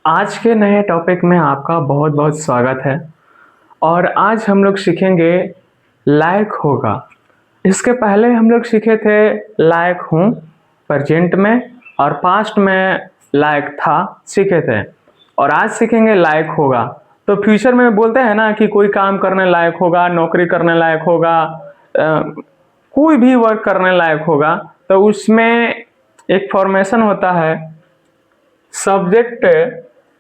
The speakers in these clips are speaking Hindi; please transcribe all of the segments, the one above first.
आज के नए टॉपिक में आपका बहुत बहुत स्वागत है। और आज हम लोग सीखेंगे लायक होगा। इसके पहले हम लोग सीखे थे लायक हूँ प्रेजेंट में, और पास्ट में लायक था सीखे थे। और आज सीखेंगे लायक होगा। तो फ्यूचर में बोलते हैं ना कि कोई काम करने लायक होगा, नौकरी करने लायक होगा, कोई भी वर्क करने लायक होगा, तो उसमें एक फॉर्मेशन होता है सब्जेक्ट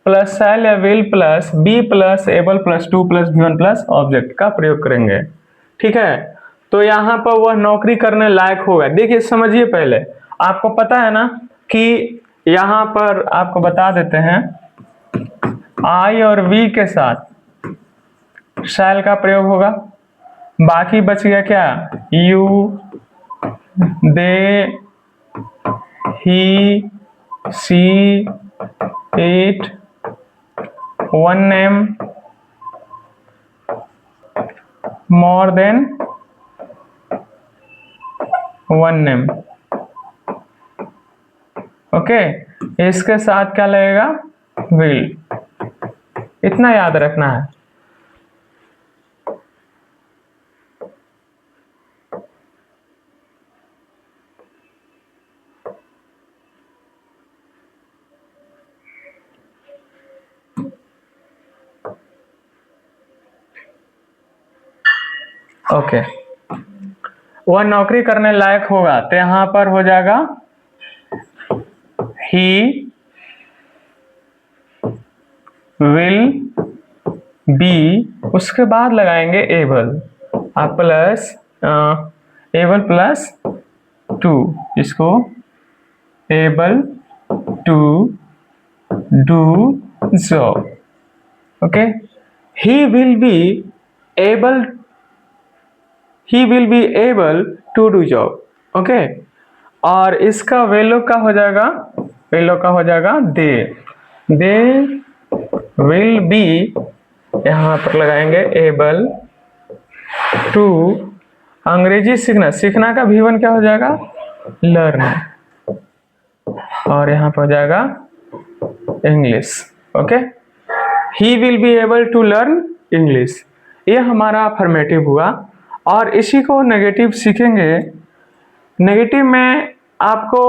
प्लस शैल या will plus be plus able plus to plus V1 plus object का प्रयोग करेंगे। ठीक है, तो यहाँ पर वह नौकरी करने लायक होगा। देखिए समझिए, पहले आपको पता है ना कि यहाँ पर आपको बता देते हैं आई और वी के साथ शैल का प्रयोग होगा। बाकी बच गया क्या, you, they, he, she, it, one name, more than one name. Okay, इसके साथ क्या लगेगा, विल। इतना याद रखना है। ओके, वह नौकरी करने लायक होगा तो यहां पर हो जाएगा ही विल बी, उसके बाद लगाएंगे able, plus able plus to, इसको able to do job. Okay, he will be able to do job. Okay, और इसका वेलो का हो जाएगा दे विल बी, यहां पर लगाएंगे एबल टू, अंग्रेजी सीखना का V1 क्या हो जाएगा, लर्न, और यहां पर हो जाएगा English. Okay, he will be able to learn English, ये हमारा अफर्मेटिव हुआ। और इसी को नेगेटिव सीखेंगे। नेगेटिव में आपको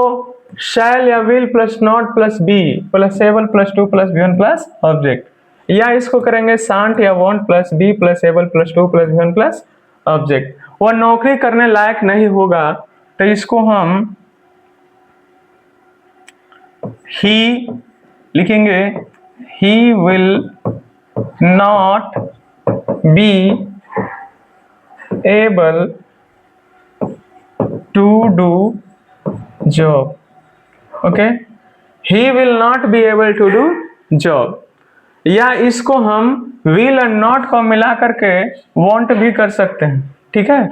शैल या will plus not plus be plus able plus to plus V1 plus object, या इसको करेंगे शांट या won't plus be plus able plus to plus V1 plus object. वह नौकरी करने लायक नहीं होगा तो इसको हम ही लिखेंगे, he will not be able to do job. Okay, he will not be able to do job, या इसको हम विल और नॉट को मिला करके वांट भी कर सकते हैं। ठीक है,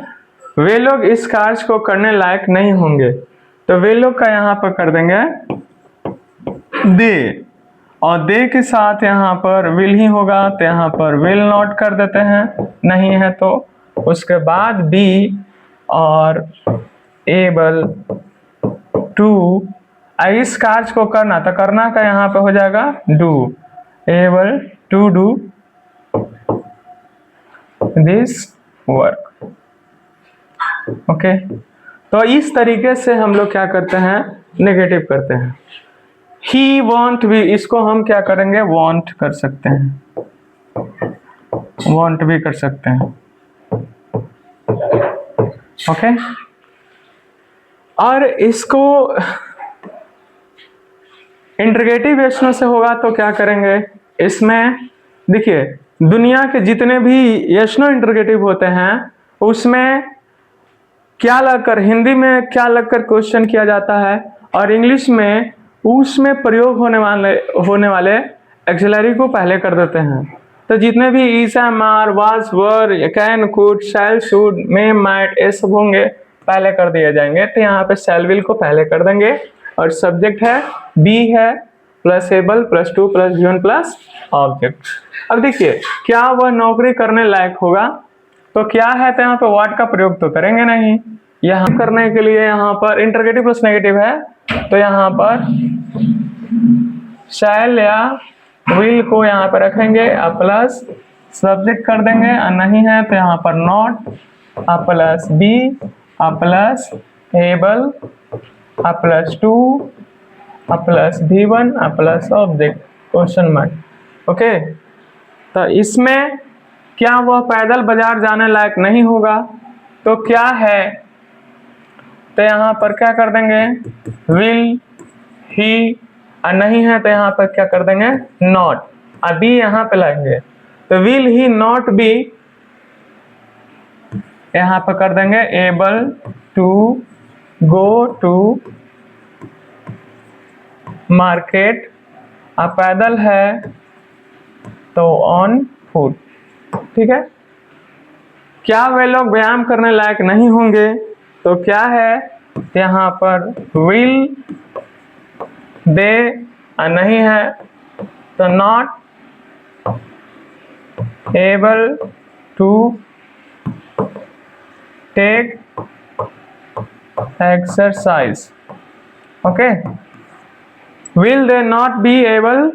वे लोग इस कार्य को करने लायक नहीं होंगे तो वे लोग का यहाँ पर कर देंगे दे, और दे के साथ यहाँ पर विल ही होगा तो यहाँ पर विल नॉट कर देते हैं, नहीं है तो उसके बाद बी और एबल टू, इस कार्य को करना तो करना का यहाँ पे हो जाएगा do, able to do this work. Okay, तो इस तरीके से हम लोग क्या करते हैं, नेगेटिव करते हैं। ही वॉन्ट भी, इसको हम क्या करेंगे, वॉन्ट कर सकते हैं, वॉन्ट भी कर सकते हैं। ओके, और इसको इंटरगेटिव यशनों से होगा तो क्या करेंगे, इसमें देखिए दुनिया के जितने भी यशनो इंटरगेटिव होते हैं उसमें क्या लगकर, हिंदी में क्या लगकर क्वेश्चन किया जाता है, और इंग्लिश में उसमें प्रयोग होने वाले एक्सिलरी को पहले कर देते हैं। तो जितने भी ईसा, मार, was, were, can, could, shall, should, may, might, ये सब होंगे पहले कर दिए जाएंगे। तो यहाँ पे शैल विल को पहले कर देंगे, और सब्जेक्ट है बी है plus able plus to plus V1 plus object. अब देखिए क्या वह नौकरी करने लायक होगा, तो क्या है, तो यहाँ पे व्हाट का प्रयोग तो करेंगे नहीं। यहाँ करने के लिए यहाँ पर इंटरगेटिव प्लस नेगेटिव है तो यहाँ पर शैल या विल को यहाँ पर रखेंगे, प्लस सब्जेक्ट कर देंगे, नहीं है तो यहाँ पर not, plus be, plus able, plus to, plus V1, plus object question mark. Okay, तो इसमें क्या वह पैदल बाजार जाने लायक नहीं होगा, तो क्या है, तो यहाँ पर क्या कर देंगे, विल ही, नहीं है तो यहाँ पर क्या कर देंगे, नॉट, बी यहाँ पे लाएंगे, तो विल ही नॉट बी, यहाँ पर कर देंगे able to go to market, पैदल है तो ऑन फुट। ठीक है, क्या वे लोग व्यायाम करने लायक नहीं होंगे, तो क्या है, यहाँ पर विल दे, नहीं है तो not able to take exercise. Okay, will they not be able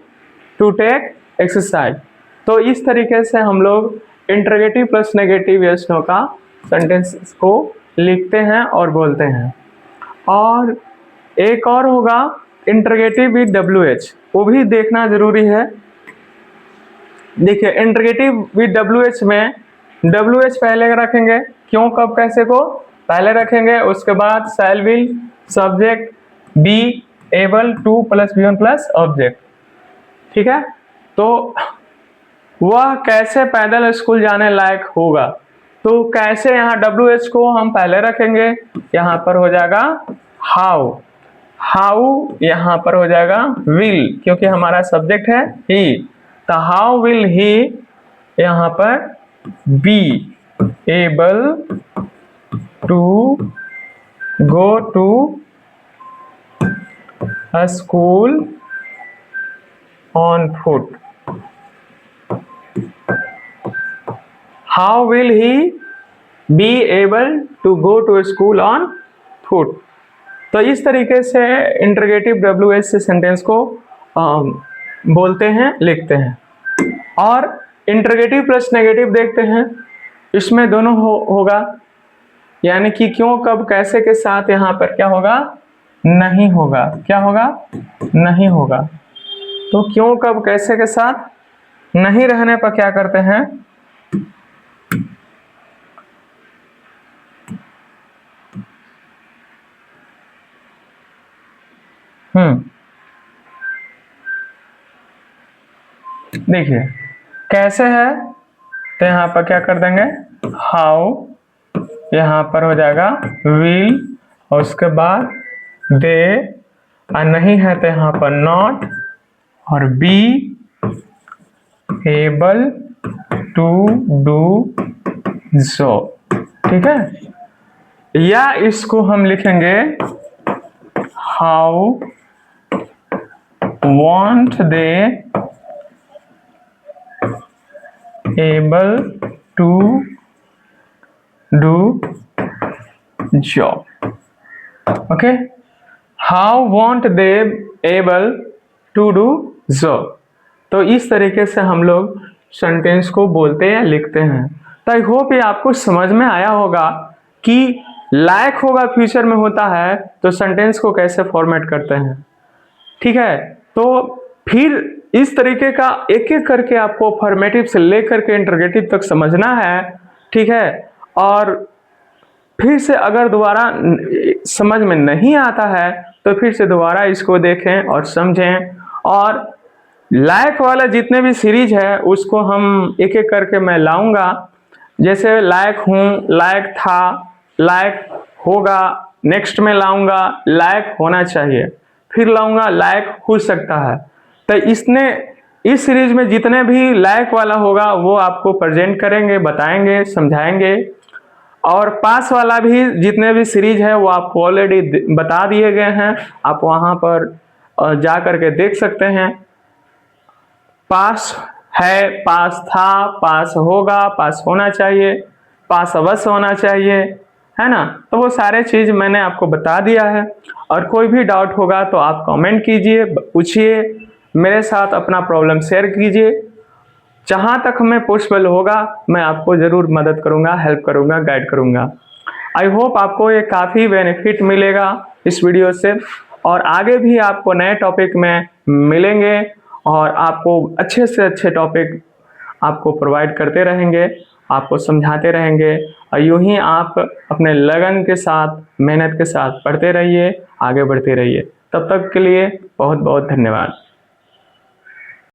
to take exercise. तो इस तरीके से हम लोग interrogative plus negative yes no का सेंटेंस को लिखते हैं और बोलते हैं। और एक और होगा इंटरोगेटिव विद WH, वो भी देखना जरूरी है। देखिए, इंटरोगेटिव विद WH में WH पहले रखेंगे, क्यों, कब, कैसे को पहले रखेंगे, उसके बाद शैल will subject B able to plus V1 plus object. ठीक है, तो वह कैसे पैदल स्कूल जाने लायक होगा, तो कैसे, यहाँ WH को हम पहले रखेंगे, यहाँ पर हो जाएगा हाउ, हाउ यहाँ पर हो जाएगा विल, क्योंकि हमारा सब्जेक्ट है ही, तो हाउ विल ही यहाँ पर be able to go to a school on foot. How will he be able to go to a school on foot? तो इस तरीके से इंटरोगेटिव WH से सेंटेंस को बोलते हैं, लिखते हैं। और इंटरोगेटिव प्लस नेगेटिव देखते हैं, इसमें दोनों होगा, यानी कि क्यों, कब, कैसे के साथ यहाँ पर क्या होगा, नहीं होगा, क्या होगा, नहीं होगा। तो क्यों, कब, कैसे के साथ नहीं रहने पर क्या करते हैं, देखिए कैसे है, तो यहाँ पर क्या कर देंगे, हाउ, यहाँ पर हो जाएगा विल, और उसके बाद दे, नहीं है तो यहाँ पर नॉट, और be able to do so. ठीक है, या इसको हम लिखेंगे how want they able to do job. Okay, how want they able to do job. तो इस तरीके से हम लोग सेंटेंस को बोलते या लिखते हैं। तो आई होप ये आपको समझ में आया होगा कि लायक होगा फ्यूचर में होता है तो सेंटेंस को कैसे फॉर्मेट करते हैं। ठीक है, तो फिर इस तरीके का एक एक करके आपको फॉर्मेटिव से लेकर के इंटरोगेटिव तक समझना है। ठीक है, और फिर से अगर दोबारा समझ में नहीं आता है तो फिर से दोबारा इसको देखें और समझें। और लायक वाला जितने भी सीरीज है उसको हम एक एक करके मैं लाऊंगा, जैसे लायक हूँ, लायक था, लायक होगा, नेक्स्ट में लाऊंगा लायक होना चाहिए, फिर लाऊंगा लायक हो सकता है। तो इस सीरीज में जितने भी लायक वाला होगा वो आपको प्रेजेंट करेंगे, बताएंगे, समझाएंगे। और पास वाला भी जितने भी सीरीज है वो आपको ऑलरेडी बता दिए गए हैं, आप वहाँ पर जा करके देख सकते हैं। पास है, पास था, पास होगा, पास होना चाहिए, पास अवश्य होना चाहिए, है ना। तो वो सारे चीज मैंने आपको बता दिया है। और कोई भी डाउट होगा तो आप कमेंट कीजिए, पूछिए, मेरे साथ अपना प्रॉब्लम शेयर कीजिए। जहाँ तक हमें पॉसिबल होगा मैं आपको ज़रूर मदद करूँगा, हेल्प करूँगा, गाइड करूँगा। आई होप आपको ये काफ़ी बेनिफिट मिलेगा इस वीडियो से, और आगे भी आपको नए टॉपिक में मिलेंगे और आपको अच्छे से अच्छे टॉपिक आपको प्रोवाइड करते रहेंगे, आपको समझाते रहेंगे। और यूं ही आप अपने लगन के साथ, मेहनत के साथ पढ़ते रहिए, आगे बढ़ते रहिए। तब तक के लिए बहुत बहुत धन्यवाद।